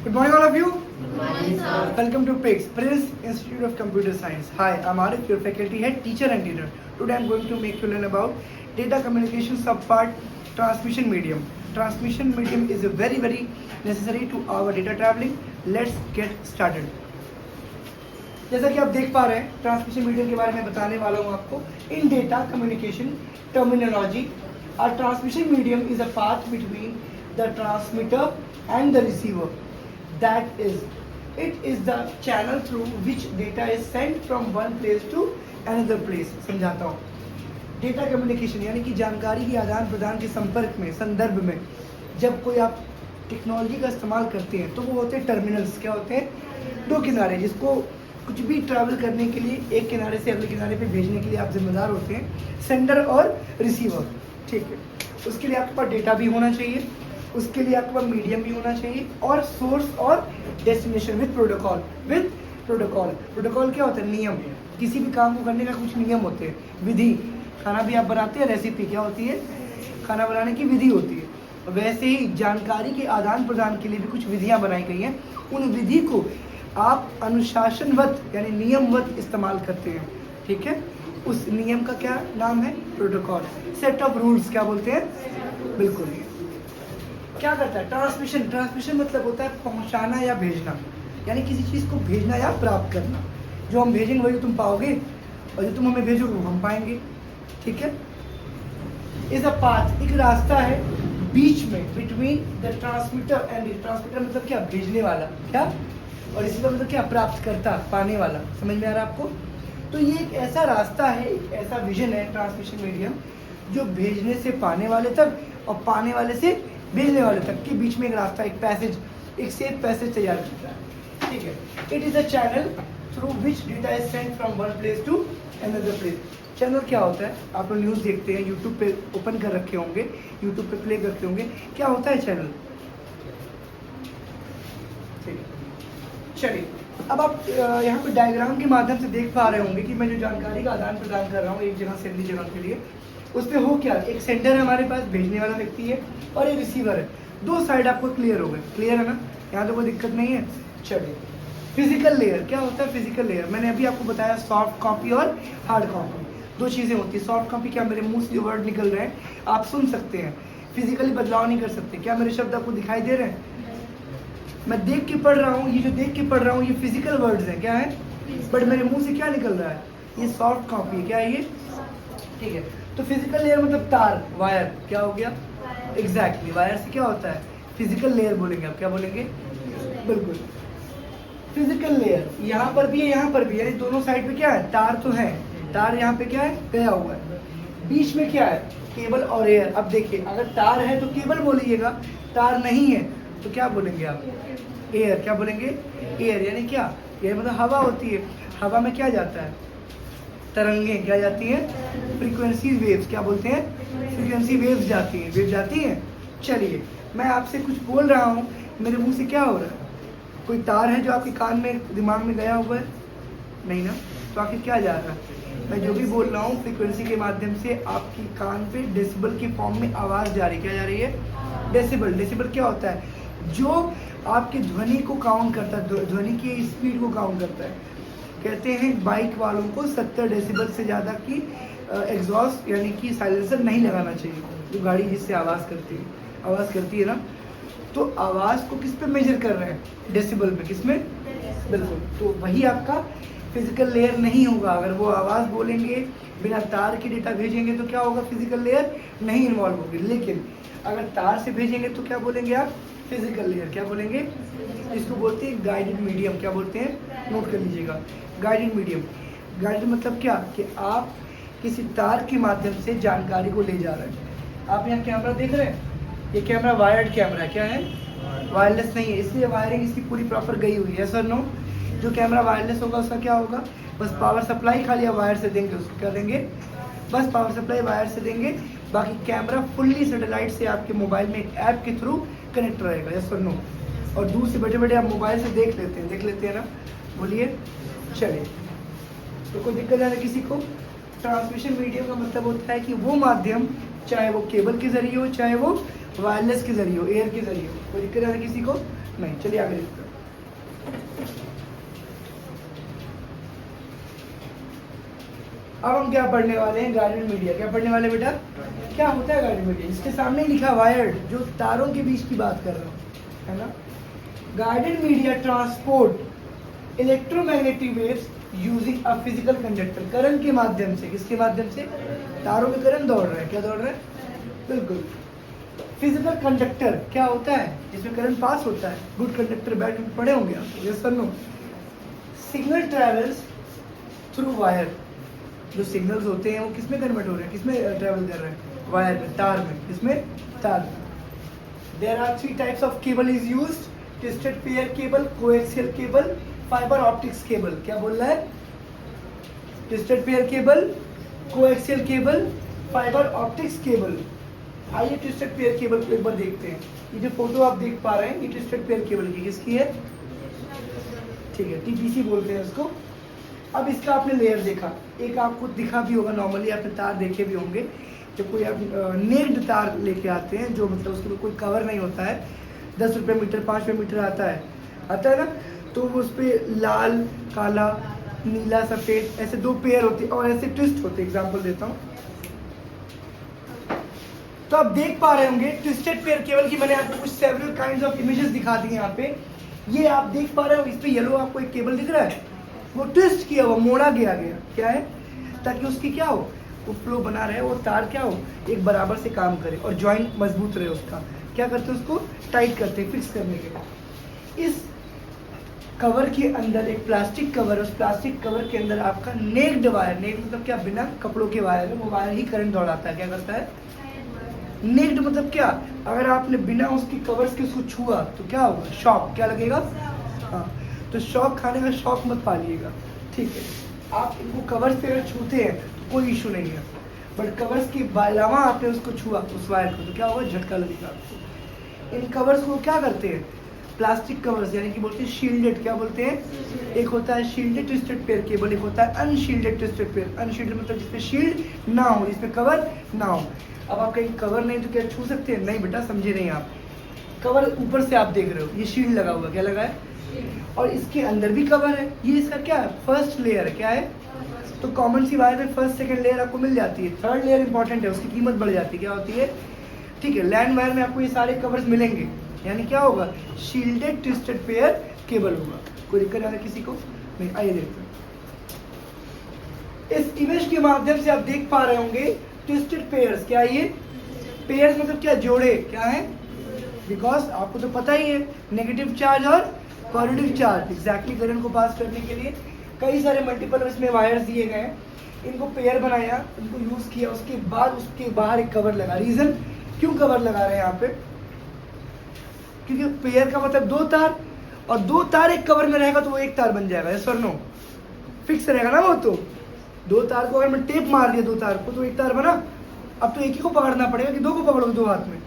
Good morning, all of you. Good morning, sir. Welcome to PICS, Prince Institute of Computer Science. Hi, I'm Arif, your faculty head, teacher and tutor. Today I'm going to make you learn about data communication subpart transmission medium. Transmission medium is a very necessary to our data traveling. Let's get started. जैसा कि आप देख पा रहे हैं, transmission medium के बारे में बताने वाला हूँ आपको. In data communication terminology, a transmission medium is a path between the transmitter and the receiver. That is, it is the channel through which data is sent from one place to another place. समझाता हूँ. Data communication यानी कि जानकारी की आदान प्रदान के संपर्क में, संदर्भ में जब कोई आप टेक्नोलॉजी का इस्तेमाल करते हैं तो वो होते हैं टर्मिनल्स. क्या होते हैं? दो किनारे, जिसको कुछ भी ट्रैवल करने के लिए एक किनारे से अगले किनारे पे भेजने के लिए आप जिम्मेदार होते हैं, सेंडर और रिसीवर. ठीक है, उसके लिए आपके पास डेटा भी होना चाहिए, उसके लिए आपके पास मीडियम भी होना चाहिए, और सोर्स और डेस्टिनेशन विद प्रोटोकॉल. प्रोटोकॉल क्या होता है? नियम. किसी भी काम को करने का कुछ नियम होते हैं, विधि. खाना भी आप बनाते हैं, रेसिपी क्या होती है? खाना बनाने की विधि होती है. वैसे ही जानकारी के आदान प्रदान के लिए भी कुछ विधियां बनाई गई हैं. उन विधि को आप अनुशासनवत यानी नियमवत इस्तेमाल करते हैं. ठीक है, उस नियम का क्या नाम है? प्रोटोकॉल. सेट ऑफ रूल्स क्या बोलते हैं? बिल्कुल. क्या करता है ट्रांसमिशन मतलब होता है पहुंचाना या भेजना, यानी किसी चीज़ को भेजना या प्राप्त करना. जो हम भेजेंगे वही तुम पाओगे, और जो तुम हमें भेजोगे वो हम पाएंगे. ठीक है. इज अ पाथ, एक रास्ता है बीच में, between the transmitter and transmitter मतलब क्या? भेजने वाला. क्या? और इसी मतलब क्या? प्राप्त करता, पाने वाला. समझ में आ रहा है आपको? तो ये एक ऐसा रास्ता है, एक ऐसा विजन है ट्रांसमिशन मीडियम, जो भेजने से पाने वाले तक और पाने वाले से भेजने वाले तक के बीच में एक रास्ता, एक पैसेज, एक सेफ पैसेज तैयार करता है. ठीक है. It is a channel through which data is sent from one place to another place. Channel क्या होता है? आप लोग न्यूज़ देखते हैं, यूट्यूब पे ओपन कर रखे होंगे, यूट्यूब पे प्ले करते होंगे. क्या होता है चैनल? ठीक है, चलिए. अब आप यहाँ पे डायग्राम के माध्यम से देख पा रहे होंगे कि मैं जो जानकारी का आदान प्रदान कर रहा हूँ एक जगह से अगली जगह के लिए, उस पर हो क्या? एक सेंडर है हमारे पास, भेजने वाला व्यक्ति है, और एक रिसीवर है. दो साइड आपको क्लियर हो गए. क्लियर है ना? यहाँ तो कोई दिक्कत नहीं है. चलिए, फिजिकल लेयर क्या होता है? फिजिकल लेयर मैंने अभी आपको बताया, सॉफ्ट कॉपी और हार्ड कॉपी. दो चीज़ें होती है. सॉफ्ट कॉपी क्या? मेरे मुंह से जो वर्ड निकल रहे हैं आप सुन सकते हैं, फिजिकली बदलाव नहीं कर सकते. क्या मेरे शब्द आपको दिखाई दे रहे हैं? मैं देख के पढ़ रहा हूँ, ये जो देख के पढ़ रहा हूँ ये फिजिकल वर्ड्स हैं. क्या है? बट मेरे मुंह से क्या निकल रहा है? ये सॉफ्ट कॉपी. क्या है ये? ठीक है. तो फिजिकल लेयर मतलब तार, वायर. क्या हो गया? एग्जैक्टली. वायर से क्या होता है? फिजिकल लेयर बोलेंगे. आप क्या बोलेंगे? बिल्कुल. फिजिकल लेयर यहाँ पर भी है, यहाँ पर भी, यानी दोनों साइड पे क्या है? तार तो है. तार यहाँ पे क्या है? गया हुआ है. बीच में क्या है? केबल और एयर. अब देखिए, अगर तार है तो केबल बोलिएगा, तार नहीं है तो क्या बोलेंगे आप? एयर. क्या बोलेंगे? एयर. यानी क्या? एयर मतलब हवा होती है. हवा में क्या जाता है? तरंगें. क्या जाती हैं? Frequency waves. क्या बोलते हैं? फ्रीक्वेंसी वेव्स जाती हैं. वेव जाती हैं. चलिए, मैं आपसे कुछ बोल रहा हूँ, मेरे मुंह से क्या हो रहा है? कोई तार है जो आपके कान में, दिमाग में गया हुआ है? नहीं ना? तो आखिर क्या जा रहा है? मैं जो भी बोल रहा हूँ फ्रीक्वेंसी के माध्यम से आपकी कान पे डेसिबल की फॉर्म में आवाज़ जा रही है. क्या जा रही है? डेसिबल. डेसिबल क्या होता है? जो आपकी ध्वनि को काउंट करता है, ध्वनि की स्पीड को काउंट करता है. कहते हैं बाइक वालों को 70 डेसिबल से ज़्यादा की एग्जॉस्ट यानी कि साइलेंसर नहीं लगाना चाहिए, जो गाड़ी जिससे आवाज़ करती है ना. तो आवाज़ को किस पे मेजर कर रहे हैं? डेसिबल में. किस में? बिल्कुल. तो वही आपका फिजिकल लेयर नहीं होगा. अगर वो आवाज़ बोलेंगे, बिना तार के डेटा भेजेंगे तो क्या होगा? फिजिकल लेयर नहीं इन्वॉल्व होगी. लेकिन अगर तार से भेजेंगे तो क्या बोलेंगे आप? Physical layer. क्या बोलेंगे? इसको बोलते हैं गाइडेड मीडियम. क्या बोलते हैं? नोट कर लीजिएगा, गाइडेड मीडियम. गाइडेड मतलब क्या? कि आप किसी तार के माध्यम से जानकारी को ले जा रहे हैं. आप यहाँ कैमरा देख रहे हैं, ये कैमरा वायर्ड कैमरा है. क्या है? वायरलेस नहीं है, इसलिए वायरिंग इसकी पूरी प्रॉपर गई हुई है. सर नो, जो कैमरा वायरलेस होगा उसका क्या होगा? बस पावर सप्लाई खाली आप वायर से देंगे, उसको क्या देंगे? बस पावर सप्लाई वायर से देंगे. बाकी कैमरा फुल्ली सैटेलाइट से आपके मोबाइल में एक ऐप के थ्रू कनेक्ट रहेगा. यस और नो? और दूर से बैठे बैठे आप मोबाइल से देख लेते हैं ना? बोलिए. चलिए, तो कोई दिक्कत है किसी को? ट्रांसमिशन मीडियम का मतलब होता है कि वो माध्यम, चाहे वो केबल के जरिए हो, चाहे वो वायरलेस के जरिए हो, एयर के जरिए हो, कोई दिक्कत है किसी को नहीं। चलिए आगे देखते हैं। अब हम क्या पढ़ने वाले हैं, गाइडेड मीडिया। क्या पढ़ने वाले बेटा, क्या होता है गाइडेड मीडिया? इसके सामने ही लिखा वायर्ड, जो तारों के बीच की बात कर रहा हूँ, है ना। Guided media transport electromagnetic waves using a physical conductor, current के माध्यम से। किसके माध्यम से? तारों में करंट दौड़ रहा है। क्या दौड़ रहा है? बिल्कुल। फिजिकल कंडक्टर क्या होता है? जिसमें करंट पास होता है। गुड कंडक्टर बैठ में पढ़े होंगे आप, यस और no. Signal travels through wire, जो सिग्नल्स होते हैं वो किसमें कन्वर्ट हो रहे हैं, किसमें ट्रेवल कर रहे हैं? वायर में, तार में। किसमें? तार में। There are 3 types of cable is used, twisted pair cable, coaxial cable, fibre optics cable. क्या बोल रहा है? Twisted pair cable, coaxial cable, fibre optics cable. आइए ट्विस्टेड पेयर केबल को एक बार देखते हैं। ये जो फोटो आप देख पा रहे हैं, ये ट्विस्टेड पेयर केबल की किसकी है? ठीक है, टीपीसी बोलते हैं इसको। अब इसका आपने लेयर देखा, एक आपको दिखा भी होगा, नॉर्मली आपने तार देखे भी होंगे। जब कोई आप नेक्ड तार लेके आते हैं, जो मतलब उसके कोई कवर नहीं होता है, 10 रुपये मीटर, 5 रुपये मीटर आता है ना, तो उस पर लाल, काला, नीला, सफ़ेद, ऐसे 2 पेयर होते हैं और ऐसे ट्विस्ट होते हैं। एग्जाम्पल देता हूँ। तो आप देख पा रहे होंगे ट्विस्टेड पेयर केबल की मैंने आपको कुछ सेवरल काइंड्स ऑफ इमेजेस दिखा दी यहाँ पे। ये आप देख पा रहे हो, इस पे येलो आपको एक केबल दिख रहा है, वो ट्विस्ट किया हुआ, मोड़ा गया क्या है, ताकि उसकी क्या हो, वो फ्लो बना रहे, वो तार क्या हो, एक बराबर से काम करे और जॉइंट मजबूत रहे उसका। क्या करते हैं? उसको टाइट करते हैं, फिक्स करने के लिए। इस कवर के अंदर एक प्लास्टिक कवर, उस प्लास्टिक कवर के अंदर आपका नेक्ड वायर, नेक्ड मतलब क्या, बिना कपड़ों के वायर है, वो वायर ही करंट दौड़ाता है। क्या करता है? नेक्ड मतलब क्या, अगर आपने बिना उसकी कवर्स के उसको छुआ तो क्या होगा? शॉक। क्या लगेगा? हाँ, तो शॉक खाने का शौक मत पालिएगा, ठीक है। आप इनको कवर्स पे अगर छूते हैं तो कोई इशू नहीं है, बट कवर्स के अलावा आपने उसको छुआ, उस वायर को, तो क्या होगा? झटका लगेगा आपको। इन कवर्स को क्या करते हैं? प्लास्टिक कवर्स, यानी कि बोलते हैं शील्डेड। क्या बोलते हैं? एक होता है शील्डेड ट्विस्टेड पेयर केबल, एक होता है अनशील्डेड ट्विस्टेड पेयर। अनशील्डेड मतलब जिसपे शील्ड ना हो, जिसपे कवर ना हो। अब आप कहीं कवर नहीं तो क्या छू सकते हैं? नहीं बेटा, समझे नहीं आप। कवर ऊपर से आप देख रहे हो, ये शील्ड लगा हुआ, क्या लगा है? और इसके अंदर भी कवर है। ये इसका क्या है? फर्स्ट लेयर है। क्या है? तो कॉमन सी वायर में फर्स्ट सेकंड लेयर आपको मिल जाती है, थर्ड लेयर इंपॉर्टेंट है, उसकी कीमत बढ़ जाती है। क्या होती है? ठीक है, लैंड वायर में आपको ये सारे कवर्स मिलेंगे, यानी क्या होगा? शील्डेड ट्विस्टेड पेयर केबल होगा। कोई दिक्कत है किसी को नहीं? आइए देखते हैं। इस इमेज के माध्यम से आप देख पा रहे होंगे ट्विस्टेड पेयर्स। क्या ये पेयर्स मतलब क्या? जोड़े। क्या है? बिकॉज आपको तो पता ही है, नेगेटिव चार्ज और पॉजिटिव चार्ज एग्जैक्टली करंट को पास करने के लिए कई सारे मल्टीपल इसमें वायर्स दिए गए हैं, इनको पेयर बनाया, इनको यूज किया, उसके बाद उसके बाहर एक कवर लगा। रीजन क्यों कवर लगा रहे हैं यहाँ पे? क्योंकि पेयर का मतलब 2 तार, और 2 तार एक कवर में रहेगा तो वो एक तार बन जाएगा। यस और नो? फिक्स रहेगा ना वो। तो 2 तार को अगर मैं टेप मार दिया 2 तार को तो एक तार बना। अब तो एक ही को पकड़ना पड़ेगा कि 2 को पकड़ोगे 2 हाथ में?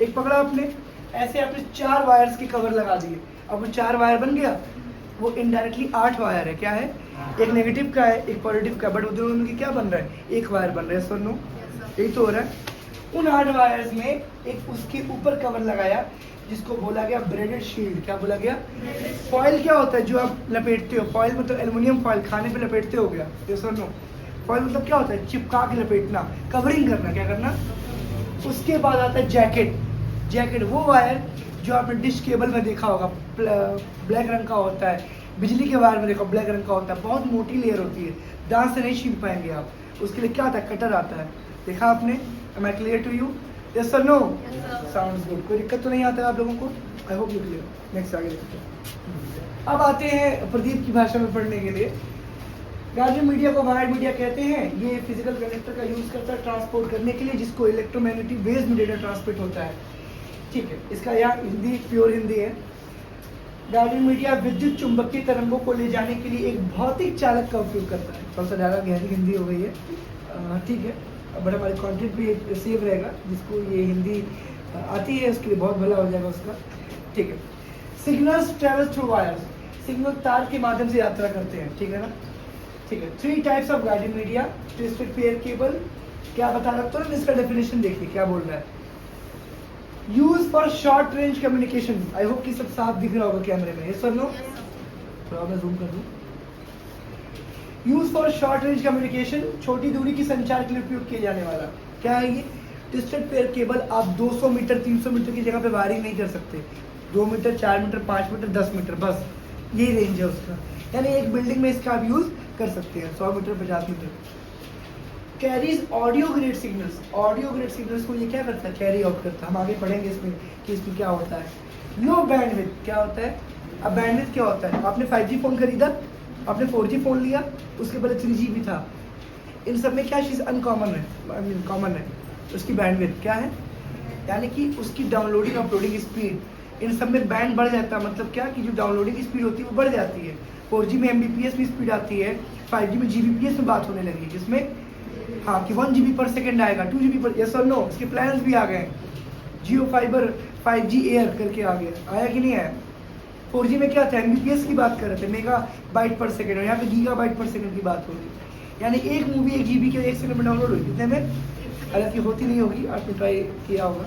एक पकड़ा आपने, ऐसे आपने 4 वायर्स के कवर लगा दिए, अब वो 4 वायर बन गया। वो इनडायरेक्टली 8 वायर है। क्या है? एक नेगेटिव का है, एक पॉजिटिव का, बट वो दोनों में क्या बन रहा है? एक वायर बन रहा है। Sir no? यही तो हो रहा है। उन 8 वायर्स में एक उसके ऊपर कवर लगाया, जिसको बोला गया ब्रेडेड शील्ड। क्या बोला गया? फॉइल क्या होता है जो आप लपेटते हो? फॉइल मतलब एल्युमिनियम फॉइल, खाने पे लपेटते हो गया। यस और नो? फॉइल मतलब क्या होता है? चिपका के लपेटना, कवरिंग करना। क्या करना? उसके बाद आता है जैकेट। जैकेट वो वायर जो आपने डिश केबल में देखा होगा, ब्लैक रंग का होता है, बिजली के वायर में देखो ब्लैक रंग का होता है, बहुत मोटी लेयर होती है, दांत से नहीं छीन पाएंगे आप। उसके लिए क्या आता है? कटर आता है। देखा आपने? Am I clear to you? Yes sir? No? Sounds good. कोई दिक्कत तो नहीं आता है आप लोगों को? I hope you clear. Next आगे देखते हैं। अब आते हैं प्रदीप की भाषा में पढ़ने के लिए। गाइडेड मीडिया को वायर्ड मीडिया कहते हैं। ये फिजिकल कंडक्टर का यूज करता है ट्रांसपोर्ट करने के लिए, जिसको इलेक्ट्रोमैग्नेटिक वेव्स में डेटा ट्रांसमिट होता है। ठीक है, इसका यहाँ हिंदी प्योर हिंदी है। गाइडेड मीडिया विद्युत चुंबकीय तरंगों को ले जाने के लिए एक भौतिक चालक का उपयोग करता है। थोड़ा सा ज़्यादा गहरी हिंदी हो गई है, ठीक है, बट हमारे कंटेंट भी सेव रहेगा। जिसको ये हिंदी आती है उसके लिए बहुत भला हो जाएगा उसका। ठीक है, signals travel through wires, signal तार के माध्यम से यात्रा करते हैं। ठीक है ना? ठीक है। 3 types of guided media, twisted pair cable. क्या बता रहा हूँ? तो इसका डेफिनेशन देखिए क्या बोल रहा है। Use for short range communication. I hope कि सब साफ दिख रहा होगा कैमरे में, यस और नो? थोड़ा मैं जूम कर दूं। Use for short range communication, छोटी दूरी की संचार के लिए उपयोग किया जाने वाला। क्या है ये? Twisted pair cable. आप 200 मीटर 300 मीटर की जगह पे वायरिंग नहीं कर सकते। 2 मीटर 4 मीटर 5 मीटर 10 मीटर, बस यही रेंज है उसका। यानी एक बिल्डिंग में इसका आप यूज कर सकते हैं। 100 metre 50 metre. Carries audio grade signals. Audio grade signals को ये क्या करता है? कैरी आउट करता है। हम आगे पढ़ेंगे इसमें कि इसमें क्या होता है। लो बैंडविड्थ क्या होता है? अब बैंडविड्थ क्या होता है? आपने 5G फोन खरीदा, आपने 4G फोन लिया, उसके पहले 3G भी था। इन सब में क्या चीज़ अनकॉमन है? कॉमन है उसकी बैंडविड्थ। क्या है? यानी कि उसकी डाउनलोडिंग अपलोडिंग स्पीड। इन सब में बैंड बढ़ जाता है। मतलब क्या कि जो डाउनलोडिंग की स्पीड होती है वो बढ़ जाती है। 4G में Mbps में स्पीड आती है, 5G में Gbps में बात होने लगी, जिसमें हाँ कि 1 GB पर सेकेंड आएगा, 2 GB पर। यस और नो? इसके प्लान्स भी आ गए। जियो फाइबर 5G एयर करके आ गया, आया कि नहीं आया? 4G में क्या था? Mbps की बात कर रहे थे, मेगा बाइट पर सेकेंड, और यहाँ पे गीगा बाइट पर सेकेंड की बात होगी। यानी एक मूवी 1 GB के 1 सेकंड में डाउनलोड हुई, कितने में? हालांकि होती नहीं होगी, आपने ट्राई किया होगा।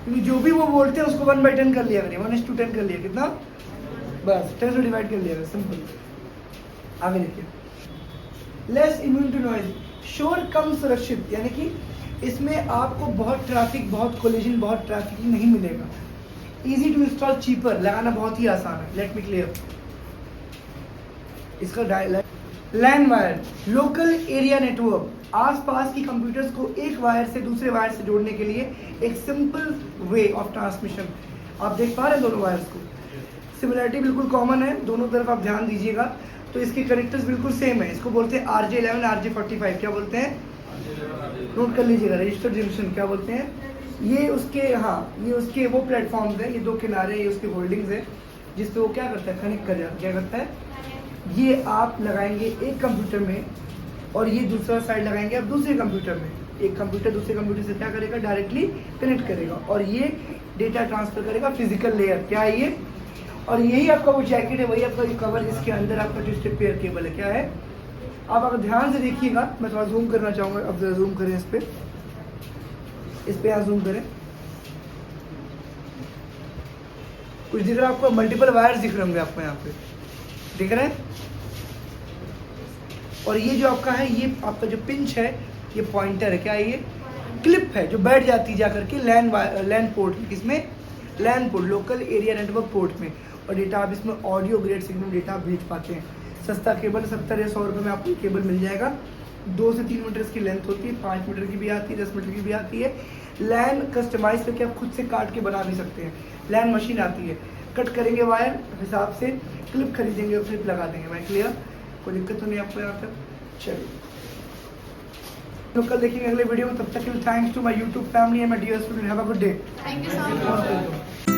क्योंकि जो भी वो बोलते हैं उसको 1/10 कर लिया करें, 1:10 कर लिया, कितना? बस 10 से डिवाइड कर लिया, सिंपल। आगे देखिए। लेस इम्यून टू नॉइज, शोर कम सुरक्षित, यानी कि इसमें आपको बहुत ट्रैफिक, बहुत कोलिजन, बहुत ट्रैफिक नहीं मिलेगा। इजी टू इंस्टॉल, चीपर, लगाना बहुत ही आसान है। लेट मी क्लियर इसका लैन वायर, लोकल एरिया नेटवर्क, आसपास की कंप्यूटर्स को एक वायर से दूसरे वायर से जोड़ने के लिए एक सिंपल वे ऑफ ट्रांसमिशन। आप देख पा रहे हैं दोनों वायर्स को? सिमिलरिटी बिल्कुल कॉमन है, दोनों तरफ आप ध्यान दीजिएगा। तो इसके कनेक्टर्स बिल्कुल सेम है। इसको बोलते हैं RJ11 RJ45। क्या बोलते हैं? नोट कर लीजिएगा, रजिस्टर्ड जंक्शन क्या बोलते हैं? ये उसके, हाँ ये उसके वो प्लेटफॉर्म्स हैं, ये दो किनारे, ये उसके होल्डिंग्स है, जिसपे वो क्या करता है? कनेक्ट कर जाता है। क्या करता है? ये आप लगाएंगे एक कंप्यूटर में और ये दूसरा साइड लगाएंगे आप दूसरे कंप्यूटर में। एक कंप्यूटर दूसरे कंप्यूटर से क्या करेगा? डायरेक्टली कनेक्ट करेगा और ये डेटा ट्रांसफर करेगा फिजिकल लेयर। क्या है ये? और यही आपका वो जैकेट है, वही आपका जो कवर, इसके अंदर आपका ट्विस्टेड पेयर केबल है। क्या है? आप अगर ध्यान से देखिएगा, मैं थोड़ा जूम करना चाहूँगा। अब जरा जूम करें इस पे यहाँ जूम करें। कुछ दिख रहा है आपको? मल्टीपल वायर्स दिख रहे होंगे आपको, यहाँ पे दिख रहा है। और ये जो आपका है, ये आपका जो पिंच है, ये पॉइंटर है। क्या है ये? क्लिप है जो बैठ जाती है जाकर के लैन पोर्ट में। किसमें? LAN port, local area network port में। और डेटा आप इसमें ऑडियो ग्रेड सिग्नल डेटा भेज पाते हैं। सस्ता केबल 70 या 100 रुपये में आपको केबल मिल जाएगा। 2 से 3 मीटर की लेंथ होती है, 5 मीटर की भी आती है, 10 मीटर की भी आती है। लैन कस्टमाइज करके आप खुद से काट के बना भी सकते हैं। लैन मशीन आती है, कट करेंगे वायर हिसाब से, क्लिप खरीदेंगे और क्लिप लगा देंगे। मैं क्लियर? कोई दिक्कत तो नहीं आपको यहाँ पर? चलिए तो कल देखेंगे अगले वीडियो में। तब तक के लिए thanks to my YouTube family and my dear student. Have a good day. Thank you so much.